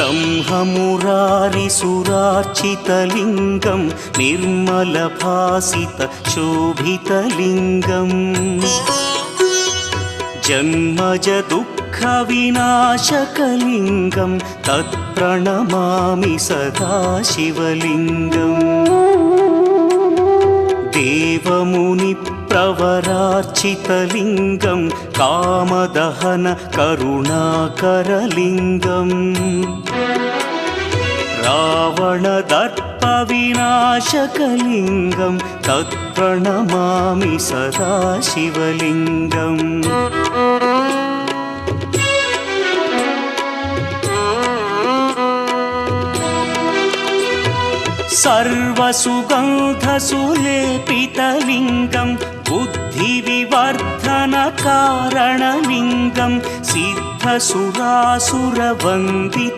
ब्रह्ममुरारिसुरार्चितलिङ्गं निर्मलभासितशोभितलिङ्गम् जन्मजदुःखविनाशकलिङ्गं तत्प्रणमामि सदा शिवलिङ्गम् देवमुनिप्रवरार्चितलिङ्गं कामदहन करुणाकरलिङ्गम् रावणदर्पविनाशकलिङ्गं तत्प्रणमामि सदा शिवलिङ्गम् सर्वसुगन्धसुलेपितलिङ्गं बुद्धिविवर्धनकारणलिङ्गं सिद्धसुरासुरवन्दित